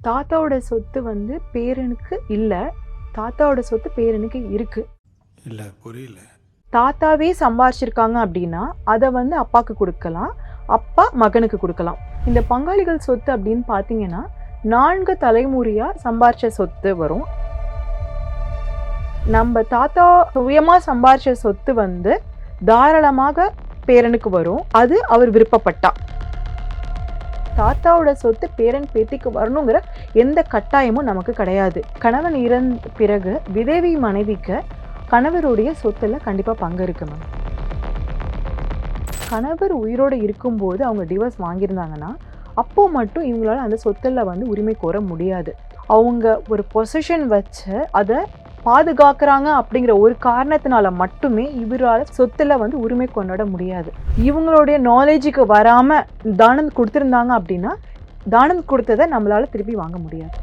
தாத்தாவோட சொத்து வந்து பேரனுக்கு இல்ல, தாத்தாவோட சொத்து பேரனுக்கு இருக்கு. இல்ல புரியல. தாத்தாவே சம்பாரிச்சிருக்காங்க அப்படின்னா அதை வந்து அப்பாவுக்கு கொடுக்கலாம், அப்பா மகனுக்கு கொடுக்கலாம். இந்த பங்காளிகள் சொத்து அப்படின்னு பார்த்தீங்கன்னா 4 தலைமுறையா சம்பாரிச்ச சொத்து வரும். நம்ம தாத்தா சுயமா சம்பாரிச்ச சொத்து வந்து தாராளமாக பேரனுக்கு வரும், அது அவர் விருப்பப்பட்டா. தாத்தாவோட சொத்து பேரன் பேத்திக்கு வரணுங்கிற எந்த கட்டாயமும் நமக்கு கிடையாது. கணவன் இறந்த பிறகு விதவி மனைவிக்கு கணவருடைய சொத்துல கண்டிப்பா பங்கு இருக்கு மேம். கணவர் உயிரோடு இருக்கும்போது அவங்க டிவோர்ஸ் வாங்கியிருந்தாங்கன்னா அப்போ மட்டும் இவங்களால அந்த சொத்துல வந்து உரிமை கோர முடியாது. அவங்க ஒரு பொசிஷன் வச்சு அதை பாதுகாக்கிறாங்க அப்படிங்கிற ஒரு காரணத்தினால மட்டுமே இவரால் சொத்துல வந்து உரிமை கொண்டாட முடியாது. இவங்களுடைய நாலேஜுக்கு வராம தானம் கொடுத்துருந்தாங்க அப்படின்னா தானம் கொடுத்ததை நம்மளால திருப்பி வாங்க முடியாது.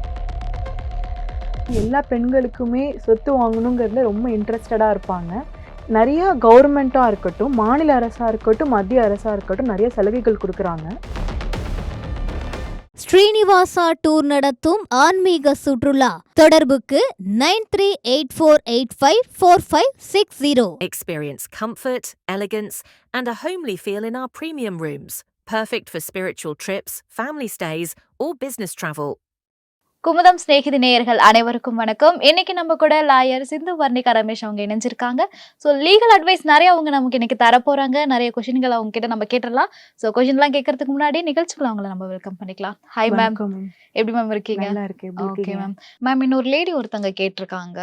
எல்லா பெண்களுக்குமே சொத்து வாங்கணுங்கிறதுல ரொம்ப இன்ட்ரெஸ்டடாக இருப்பாங்க. நிறையா கவர்மெண்ட்டாக இருக்கட்டும், மாநில அரசாக இருக்கட்டும், மத்திய அரசாக இருக்கட்டும் நிறைய சலுகைகள் கொடுக்குறாங்க. ஸ்ரீனிவாசா டூர் நடத்தும் ஆன்மீக சுற்றுலா தொடர்புக்கு 9384854560. Experience comfort, elegance, and a homely feel in our premium rooms. Perfect for spiritual trips, family stays, or business travel. Kumudam Snehithi நேயர்கள் அனைவருக்கும் வணக்கம். இன்னைக்கு நம்ம கூட லாயர் சிந்து வர்ணிகா ரமேஷ் அவங்க இணைஞ்சிருக்காங்க. ஸோ லீகல் அட்வைஸ் நிறைய அவங்க நமக்கு இன்னைக்கு தரப்போறாங்க. நிறைய கொஸ்டின்கள் அவங்க கிட்ட நம்ம கேட்டுடலாம். ஸோ கொஸ்டின்லாம் கேட்கறதுக்கு முன்னாடி நிகழ்ச்சிக்குள்ள அவங்கள நம்ம வெல்கம் பண்ணிக்கலாம். ஹாய் மேம், எப்படி மேம் இருக்கீங்க? Okay ma'am. மேம், இன்னொரு லேடி ஒருத்தங்க கேட்டிருக்காங்க,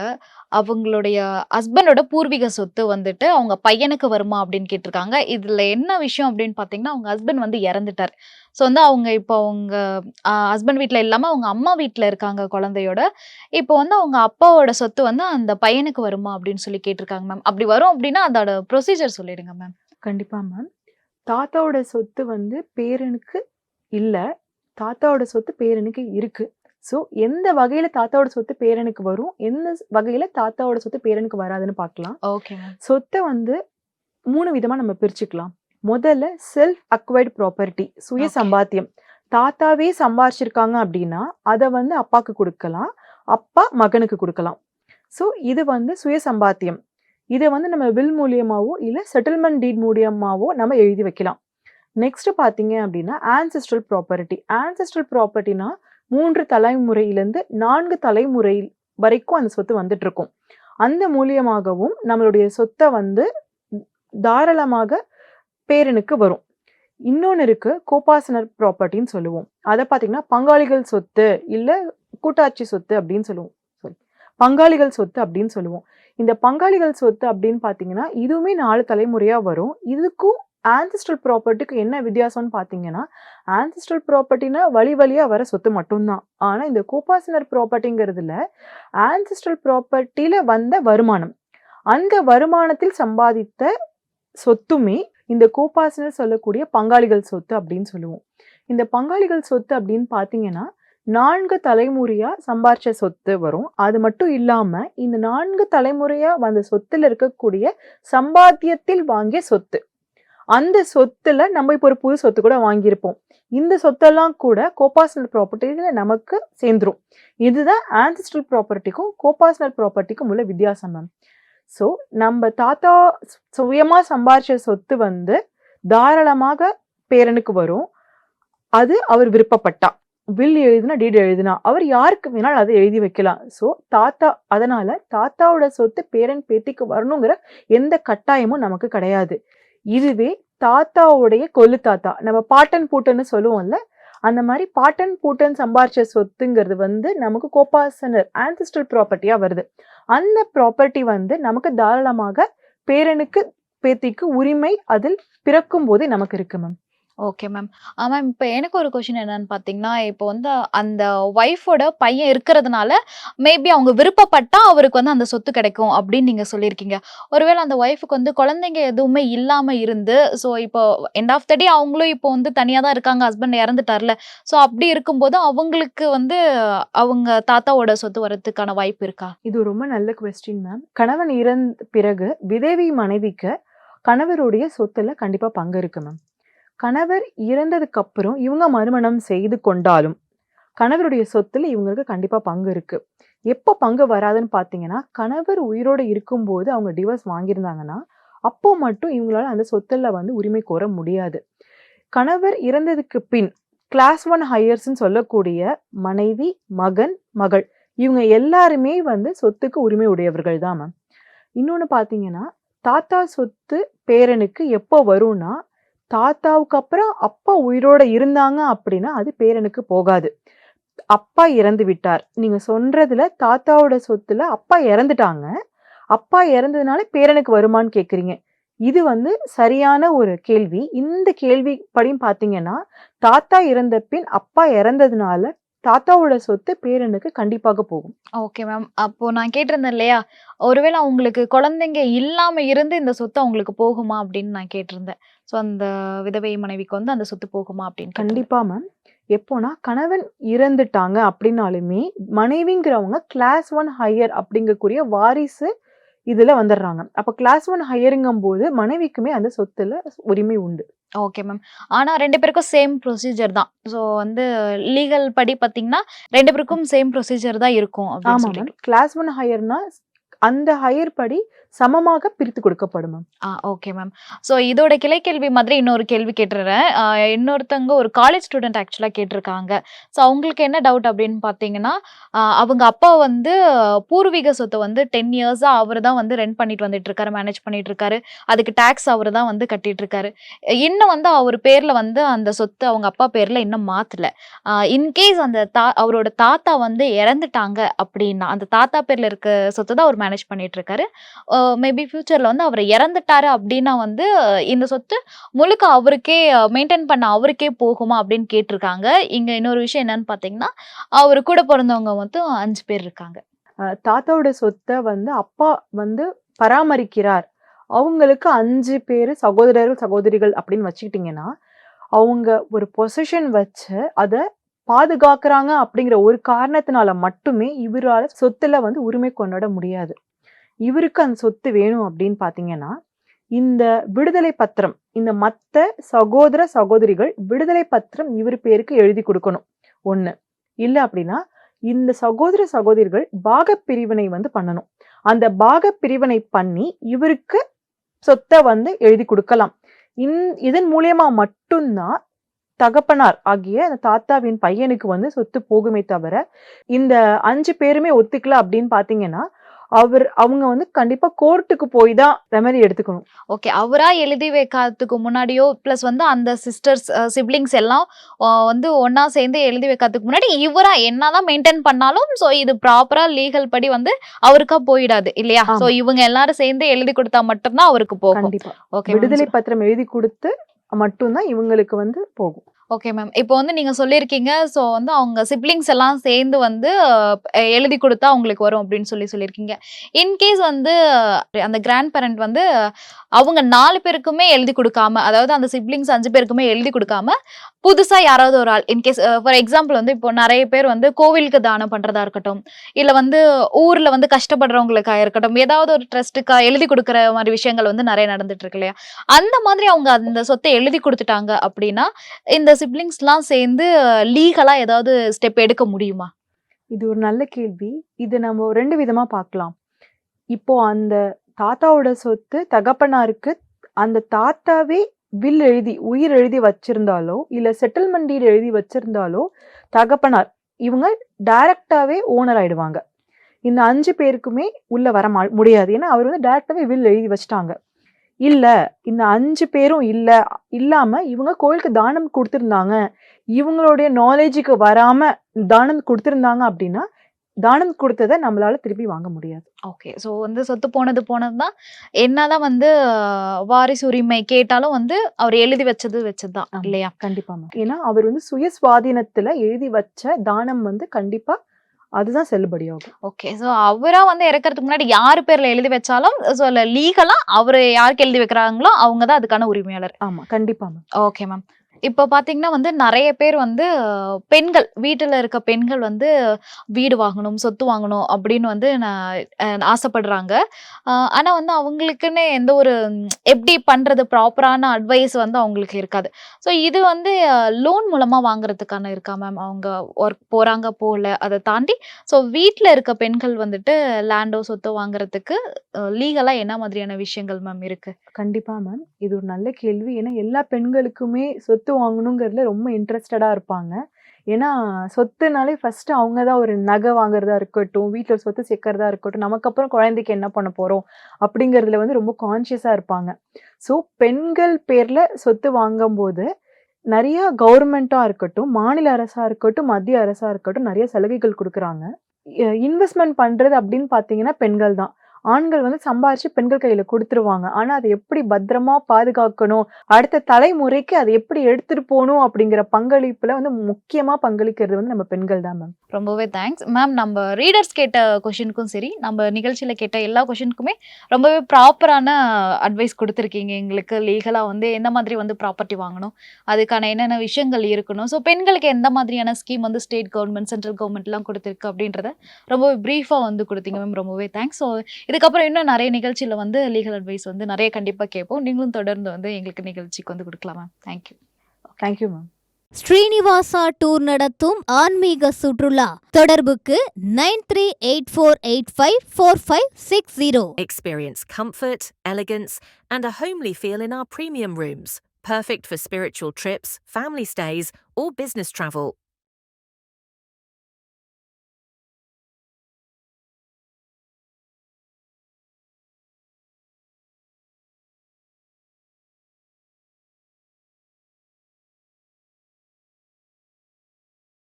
அவங்களுடைய ஹஸ்பண்டோட பூர்வீக சொத்து வந்துட்டு அவங்க பையனுக்கு வருமா அப்படின்னு கேட்டிருக்காங்க. இதுல என்ன விஷயம் அப்படின்னு பாத்தீங்கன்னா, அவங்க ஹஸ்பண்ட் வந்து இறந்துட்டார். ஸோ வந்து அவங்க இப்போ அவங்க ஹஸ்பண்ட் வீட்டில் இல்லாமல் அவங்க அம்மா வீட்டில் இருக்காங்க குழந்தையோட. இப்போ வந்து அவங்க அப்பாவோட சொத்து வந்து அந்த பையனுக்கு வருமா அப்படின்னு சொல்லி கேட்டிருக்காங்க மேம். அப்படி வரும் அப்படின்னா அதோட ப்ரொசீஜர் சொல்லிடுங்க மேம். கண்டிப்பாக மேம். தாத்தாவோட சொத்து வந்து பேரனுக்கு இல்லை, தாத்தாவோட சொத்து பேரனுக்கு இருக்கு. ஸோ எந்த வகையில தாத்தாவோட சொத்து பேரனுக்கு வரும், எந்த வகையில தாத்தாவோட சொத்து பேரனுக்கு வராதுன்னு பார்க்கலாம். Okay ma'am. சொத்தை வந்து 3 விதமா நம்ம பிரிச்சுக்கலாம். முதல்ல செல்ஃப் அக்வைர்டு ப்ராப்பர்ட்டி, சுய சம்பாத்தியம். தாத்தாவே சம்பாரிச்சிருக்காங்க அப்படின்னா அதை வந்து அப்பாவுக்கு கொடுக்கலாம், அப்பா மகனுக்கு கொடுக்கலாம். ஸோ இது வந்து சுய சம்பாத்தியம். இதை வந்து நம்ம வில் மூலியமாவோ இல்லை செட்டில்மெண்ட் டீட் மூலியமாவோ நம்ம எழுதி வைக்கலாம். நெக்ஸ்ட் பார்த்தீங்க அப்படின்னா ஆன்செஸ்ட்ரல் ப்ராப்பர்ட்டி. ஆன்செஸ்ட்ரல் ப்ராப்பர்ட்டினா 3 தலைமுறையிலேருந்து 4 தலைமுறை வரைக்கும் அந்த சொத்து வந்துட்டு இருக்கும். அந்த மூலியமாகவும் நம்மளுடைய சொத்தை வந்து தாராளமாக பேரனுக்கு வரும். இன்னொன்று இருக்கு, கோபாசனர் ப்ராப்பர்ட்டின்னு சொல்லுவோம். அதை பார்த்தீங்கன்னா பங்காளிகள் சொத்து இல்லை கூட்டாட்சி சொத்து அப்படின்னு சொல்லுவோம். பங்காளிகள் சொத்து அப்படின்னு சொல்லுவோம். இந்த பங்காளிகள் சொத்து அப்படின்னு பார்த்தீங்கன்னா இதுவுமே 4 தலைமுறையாக வரும். இதுக்கும் ஆன்செஸ்ட்ரல் ப்ராப்பர்ட்டிக்கு என்ன வித்தியாசம்னு பார்த்தீங்கன்னா, ஆன்செஸ்ட்ரல் ப்ராப்பர்ட்டினா வழி வழியாக வர சொத்து மட்டும்தான். ஆனால் இந்த கோபாசனர் ப்ராப்பர்ட்டிங்கிறதுல ஆன்செஸ்ட்ரல் ப்ராப்பர்ட்டியில் வந்த வருமானம், அந்த வருமானத்தில் சம்பாதித்த சொத்துமே இந்த கோபாசனர் சொல்லக்கூடிய பங்காளிகள் சொத்து அப்படின்னு சொல்லுவோம். இந்த பங்காளிகள் சொத்து அப்படின்னு பார்த்தீங்கன்னா 4 தலைமுறையா சம்பாரிச்ச சொத்து வரும். அது மட்டும் இல்லாம இந்த 4 தலைமுறையா வந்த சொத்துல இருக்கக்கூடிய சம்பாத்தியத்தில் வாங்கிய சொத்து, அந்த சொத்துல நம்ம இப்போ ஒரு புது சொத்து கூட வாங்கியிருப்போம். இந்த சொத்தெல்லாம் கூட கோபாசனல் ப்ராப்பர்ட்டியில நமக்கு சேர்ந்துரும். இதுதான் ஆன்செஸ்ட்ரல் ப்ராப்பர்ட்டிக்கும் கோபாசனல் ப்ராப்பர்ட்டிக்கும் உள்ள வித்தியாசம் மேம். ஸோ நம்ம தாத்தா சுயமா சம்பாரிச்ச சொத்து வந்து தாராளமாக பேரனுக்கு வரும், அது அவர் விருப்பப்பட்டா. வில் எழுதுனா டீட் எழுதுனா அவர் யாருக்கு வேணாலும் அதை எழுதி வைக்கலாம். ஸோ தாத்தா, அதனால தாத்தாவோட சொத்து பேரன் பேத்திக்கு வரணுங்கிற எந்த கட்டாயமும் நமக்கு கிடையாது. இதுவே தாத்தாவுடைய கொல்லு தாத்தா, நம்ம பாட்டன் பூட்டன்னு சொல்லுவோம்ல, அந்த மாதிரி பாட்டன் பூட்டன் சம்பாரிச்ச சொத்துங்கிறது வந்து நமக்கு கோபாசனர் ஆன்செஸ்ட்ரல் ப்ராப்பர்ட்டியா வருது. அந்த ப்ராப்பர்ட்டி வந்து நமக்கு தாராளமாக பேரனுக்கு பேத்திக்கு உரிமை அதில் பிறக்கும் போதே நமக்கு இருக்கு மேம். Okay ma'am. மேம், இப்போ எனக்கு ஒரு கொஸ்டின் என்னன்னு பார்த்தீங்கன்னா, இப்போ வந்து அந்த ஒய்ஃபோட பையன் இருக்கிறதுனால மேபி அவங்க விருப்பப்பட்டா அவருக்கு வந்து அந்த சொத்து கிடைக்கும் அப்படின்னு நீங்க சொல்லியிருக்கீங்க. ஒருவேளை அந்த ஒய்ஃபுக்கு வந்து குழந்தைங்க எதுவுமே இல்லாம இருந்து, ஸோ இப்போ எண்ட் ஆஃப் த டே அவங்களும் இப்போ வந்து தனியாக தான் இருக்காங்க, ஹஸ்பண்ட் இறந்துட்டார்ல. ஸோ அப்படி இருக்கும்போது அவங்களுக்கு வந்து அவங்க தாத்தாவோட சொத்து வரதுக்கான வாய்ப்பு இருக்கா? இது ரொம்ப நல்ல கொஸ்டின் மேம். கணவன் இறந்த பிறகு விதவி மனைவிக்கு கணவருடைய சொத்துல கண்டிப்பா பங்கு இருக்கு மேம். கணவர் இறந்ததுக்கு அப்புறம் இவங்க மறுமணம் செய்து கொண்டாலும் கணவருடைய சொத்துல இவங்களுக்கு கண்டிப்பா பங்கு இருக்கு. எப்போ பங்கு வராதுன்னு பாத்தீங்கன்னா, கணவர் உயிரோட இருக்கும்போது அவங்க டிவோர்ஸ் வாங்கியிருந்தாங்கன்னா, அப்போ மட்டும் இவங்களால அந்த சொத்துல வந்து உரிமை கோர முடியாது. கணவர் இறந்ததுக்கு பின் கிளாஸ் 1 ஹையர்ஸ்ன்னு சொல்லக்கூடிய மனைவி, மகன், மகள் இவங்க எல்லாருமே வந்து சொத்துக்கு உரிமை உடையவர்கள் தான் மேம். இன்னொன்னு பாத்தீங்கன்னா, தாத்தா சொத்து பேரனுக்கு எப்போ வரும்னா, தாத்தாவுக்கு அப்புறம் அப்பா உயிரோட இருந்தாங்க அப்படின்னா அது பேரனுக்கு போகாது. அப்பா இறந்து விட்டார். நீங்க சொல்றதுல தாத்தாவோட சொத்துல அப்பா இறந்துட்டாங்க. அப்பா இறந்ததுனால பேரனுக்கு வருமான்னு கேக்குறீங்க. இது வந்து சரியான ஒரு கேள்வி. இந்த கேள்வி படியும் பாத்தீங்கன்னா, தாத்தா இறந்த பின் அப்பா இறந்ததுனால தாத்தாவோட சொத்து பேரனுக்கு கண்டிப்பாக போகும். Okay ma'am. அப்போ நான் கேட்டிருந்தேன் இல்லையா? ஒருவேளை அவங்களுக்கு குழந்தைங்க இல்லாம இருந்து இந்த சொத்து அவங்களுக்கு போகுமா அப்படின்னு நான் கேட்டிருந்தேன். ஸோ அந்த விதவை மனைவிக்கு வந்து அந்த சொத்து போகுமா அப்படின்னு கேட்டிருந்தேன். கண்டிப்பா மேம். எப்போனா கணவன் இறந்துட்டாங்க அப்படின்னாலுமே, மனைவிங்கிறவங்க கிளாஸ் 1 ஹையர் அப்படிங்கக்கூடிய வாரிசு இதுல வந்துடுறாங்க. அப்ப கிளாஸ் 1 ஹையருங்கும்போது மனைவிக்குமே அந்த சொத்துல உரிமை உண்டு. Okay ma'am. ஆனா 2 பேருக்கும் சேம் ப்ரொசீஜர் தான். ஸோ வந்து லீகல் படி பார்த்தீங்கன்னா, 2 பேருக்கும் சேம் ப்ரொசீஜர் தான் இருக்கும் அப்படின்னு ஆமா சொல்லிட்டு. மேம். கிளாஸ் 1 ஹையர்னா அந்த ஹையர் படி சமமாக பிரித்து கொடுக்கப்படும் மேம். Okay ma'am. ஸோ இதோட கிளை கேள்வி மாதிரி இன்னொரு கேள்வி கேட்டுறேன். இன்னொருத்தவங்க ஒரு காலேஜ் ஸ்டூடெண்ட் ஆக்சுவலா கேட்டிருக்காங்க. ஸோ அவங்களுக்கு என்ன டவுட் அப்படின்னு பார்த்தீங்கன்னா, அவங்க அப்பா வந்து பூர்வீக சொத்த வந்து 10 இயர்ஸா அவரு தான் வந்து ரென்ட் பண்ணிட்டு வந்துட்டு இருக்காரு, மேனேஜ் பண்ணிட்டு இருக்காரு. அதுக்கு டாக்ஸ் அவரு தான் வந்து கட்டிட்டு இருக்காரு. இன்னும் வந்து அவர் பேர்ல வந்து அந்த சொத்து அவங்க அப்பா பேர்ல இன்னும் மாத்தல. இன்கேஸ் அந்த அவரோட தாத்தா வந்து இறந்துட்டாங்க அப்படின்னா, அந்த தாத்தா பேர்ல இருக்க சொத்து தான் அவர் மேனேஜ் பண்ணிட்டு இருக்காரு. மேபி ஃபியூச்சர்ல வந்து அவர் இறந்துட்டாரு அப்படின்னா வந்து இந்த சொத்து முழுக்க அவருக்கே மெயின்டைன் பண்ண அவருக்கே போகுமா அப்படின்னு கேட்டிருக்காங்க. இங்க இன்னொரு விஷயம் என்னன்னு பார்த்தீங்கன்னா, அவரு கூட பிறந்தவங்க மொத்தம் 5 பேர் இருக்காங்க. தாத்தாவோட சொத்த வந்து அப்பா வந்து பராமரிக்கிறார். அவங்களுக்கு 5 பேரு சகோதரர்கள், சகோதரிகள் அப்படின்னு வச்சுக்கிட்டீங்கன்னா, அவங்க ஒரு பொசிஷன் வச்சு அத பாதுகாக்குறாங்க அப்படிங்கிற ஒரு காரணத்தினால மட்டுமே இவரால சொத்துல வந்து உரிமை கொண்டாட முடியாது. இவருக்கு அந்த சொத்து வேணும் அப்படின்னு பாத்தீங்கன்னா, இந்த விடுதலை பத்திரம், இந்த மத்த சகோதர சகோதரிகள் விடுதலை பத்திரம் இவர் பேருக்கு எழுதி கொடுக்கணும். 1. இல்ல அப்படின்னா இந்த சகோதர சகோதரிகள் பாகப் பிரிவினை வந்து பண்ணணும். அந்த பாகப் பிரிவினை பண்ணி இவருக்கு சொத்தை வந்து எழுதி கொடுக்கலாம். இதன் மூலியமா மட்டும்தான் தகப்பனார் ஆகிய அந்த தாத்தாவின் பையனுக்கு வந்து சொத்து போகுமே தவிர, இந்த 5 பேருமே ஒத்துக்கல அப்படின்னு பாத்தீங்கன்னா, அவங்க வந்து கண்டிப்பா கோர்ட்டுக்கு போய் தான் ரெமெடி எடுத்துக்கணும். ஓகே. அவரா எழுதி வைக்காததுக்கு முன்னாடியோ, பிளஸ் வந்து அந்த சிஸ்டர்ஸ், சிப்லிங்ஸ் எல்லாம் வந்து ஒண்ணா சேர்ந்து எழுதி வைக்காததுக்கு முன்னாடி இவரா என்னதான் மெயின்டைன் பண்ணாலும், ஸோ இது ப்ராப்பரா லீகல் படி வந்து அவருக்கா போயிடாது இல்லையா? ஸோ ஆமா. இவங்க எல்லாரும் சேர்ந்து எழுதி கொடுத்தா மட்டும்தான் அவருக்கு போகும். கண்டிப்பா. ஓகே விடுதலை பத்திரம் எழுதி கொடுத்து மட்டும்தான் இவங்களுக்கு வந்து போகும். Okay ma'am. இப்போ வந்து நீங்க சொல்லியிருக்கீங்க, ஸோ வந்து அவங்க சிப்லிங்ஸ் எல்லாம் சேர்ந்து வந்து எழுதி கொடுத்தா அவங்களுக்கு வரும் அப்படின்னு சொல்லியிருக்கீங்க. இன்கேஸ் வந்து அந்த கிராண்ட் பேரண்ட் வந்து அவங்க 4 பேருக்குமே எழுதி கொடுக்காம, அதாவது அந்த சிப்லிங்ஸ் 5 பேருக்குமே எழுதி கொடுக்காம, புதுசா யாராவது ஒரு ஆள் இன்கேஸ் ஃபார் எக்ஸாம்பிள் வந்து இப்போ நிறைய பேர் வந்து கோவிலுக்கு தானம் பண்றதா இருக்கட்டும், இல்ல வந்து ஊர்ல வந்து கஷ்டப்படுறவங்களுக்கா இருக்கட்டும், ஏதாவது ஒரு ட்ரஸ்ட்டுக்கா எழுதி கொடுக்குற மாதிரி விஷயங்கள் வந்து நிறைய நடந்துட்டு இருக்கு இல்லையா? அந்த மாதிரி அவங்க அந்த சொத்தை எழுதி கொடுத்துட்டாங்க அப்படின்னா, இந்த சிப்லிங்ஸ்லாம் சேர்ந்து லீகலா ஏதாவது ஸ்டெப் எடுக்க முடியுமா? இது ஒரு நல்ல கேள்வி. இது நம்ம 2 விதமா பார்க்கலாம். இப்போ அந்த தாத்தாவோட சொத்து தகப்பனாருக்கு அந்த தாத்தாவே வில் எழுதி உயிர் எழுதி வச்சிருந்தாலோ, இல்ல செட்டில்மெண்ட் டீட் எழுதி வச்சிருந்தாலோ, தகப்பனார் இவங்க டைரக்டாவே ஓனர் ஆயிடுவாங்க. இந்த 5 பேருக்குமே உள்ள வர முடியாது. ஏன்னா அவர் வந்து டைரக்டாவே வில் எழுதி வச்சுட்டாங்க. இல்ல இந்த 5 பேரும் இல்லாம இவங்க கோயிலுக்கு தானம் கொடுத்திருந்தாங்க, இவங்களுடைய நாலேஜுக்கு வராம தானம் கொடுத்திருந்தாங்க அப்படின்னா, தானம் கொடுத்ததை நம்மளால திருப்பி வாங்க முடியாது. ஓகே. ஸோ வந்து சொத்து போனதுதான். என்னதான் வந்து வாரிசு உரிமை கேட்டாலும் வந்து அவர் எழுதி வச்சது தான் ஆமா. இல்லையா? கண்டிப்பா மேம். ஏன்னா அவர் வந்து சுய சுவாதீனத்துல எழுதி வச்ச தானம் வந்து கண்டிப்பா அதுதான் செல்லுபடியாகும். ஓகே. ஸோ அவரா வந்து இறக்கறதுக்கு முன்னாடி யார் பேர்ல எழுதி வச்சாலும், ஸோ லீகலா அவரு யாருக்கு எழுதி வைக்கிறாங்களோ அவங்க தான் அதுக்கான உரிமையாளர். ஆமா, கண்டிப்பா மேம். Okay ma'am. இப்போ பார்த்தீங்கன்னா வந்து நெறைய பேர் வந்து பெண்கள் வீட்டில இருக்க பெண்கள் வந்து வீடு வாங்கணும், சொத்து வாங்கணும் அப்படின்னு வந்து ஆசைப்படுறாங்க. ஆனா வந்து அவங்களுக்குன்னு எந்த ஒரு எப்படி பண்றது ப்ராப்பரான அட்வைஸ் வந்து அவங்களுக்கு இருக்காது. ஸோ இது வந்து லோன் மூலமா வாங்குறதுக்கான இருக்கா மேம்? அவங்க ஒர்க் போறாங்க, போல அத தாண்டி ஸோ வீட்ல இருக்க பெண்கள் வந்துட்டு லேண்டோ, சொத்தோ வாங்குறதுக்கு லீகலா என்ன மாதிரியான விஷயங்கள் மேம் இருக்கு? கண்டிப்பா மேம். இது ஒரு நல்ல கேள்வி. ஏன்னா எல்லா பெண்களுக்குமே சொத்து வாங்கணுங்கிறதுல ரொம்ப இன்ட்ரெஸ்டடா இருப்பாங்க. ஏன்னா சொத்துனாலே ஃபர்ஸ்ட்டு அவங்க தான் ஒரு நகை வாங்குறதா இருக்கட்டும், வீட்ல ஒரு சொத்து சேர்க்கறதா இருக்கட்டும், நமக்கு அப்புறம் குழந்தைக்கு என்ன பண்ண போறோம்? அப்படிங்கிறதுல வந்து ரொம்ப கான்ஷியஸா இருப்பாங்க. ஸோ பெண்கள் பேர்ல சொத்து வாங்கும்போது, நெறைய கவர்மெண்ட்டா இருக்கட்டும், மாநில அரசா இருக்கட்டும், மத்திய அரசா இருக்கட்டும், நெறைய சலுகைகள் குடுக்குறாங்க. இன்வெஸ்ட்மென்ட் பண்றது அப்படின்னு பார்த்தீங்கன்னா பெண்கள் தான். ஆண்கள் வந்து சம்பாரிச்சு பெண்கள் கையில குடுத்துருவாங்க. ஆனா, அத எப்படி பத்திரமா பாதுகாக்கணும், அடுத்த தலைமுறைக்கு அத எப்படி எடுத்துட்டு போணும் அப்படிங்கிற பங்களிப்புல வந்து முக்கியமா பங்களிக்கிறது வந்து நம்ம பெண்கள் தான் மேம். ரொம்பவே தேங்க்ஸ். மேம் நம்ம ரீடர்ஸ் கேட்ட கொஸ்டினுக்கும் சரி, நம்ம நிகழ்ச்சியில கேட்ட எல்லா கொஸ்டினுக்குமே ரொம்பவே ப்ராப்பரான அட்வைஸ் குடுத்துருக்கீங்க எங்களுக்கு. லீகலா வந்து எந்த மாதிரி வந்து ப்ராப்பர்ட்டி வாங்கணும், அதுக்கான என்னென்ன விஷயங்கள் இருக்கணும், ஸோ பெண்களுக்கு எந்த மாதிரியான ஸ்கீம் வந்து ஸ்டேட் கவர்மெண்ட், சென்ட்ரல் கவர்மெண்ட்லாம் குடுத்துருக்கு அப்படின்றத ரொம்பவே பிரீஃபா வந்து குடுத்தீங்க மேம். ரொம்பவே தேங்க்ஸ். ஸோ இதுக்கப்புறம் இன்னும் நெறைய நிகழ்ச்சியில வந்து லீகல் அட்வைஸ் வந்து நெறைய கண்டிப்பா கேட்போம். நீங்களும் தொடர்ந்து வந்து எங்களுக்கு நிகழ்ச்சிக்கு வந்து குடுக்கலாம் ma'am. Thank you. Thank you ma'am. Srinivasa tour நடத்தும் ஆன்மீக சுற்றுலா தொடர்புக்கு 9384854560. Experience comfort, elegance, and a homely feel in our premium rooms. Perfect for spiritual trips, family stays, or business travel,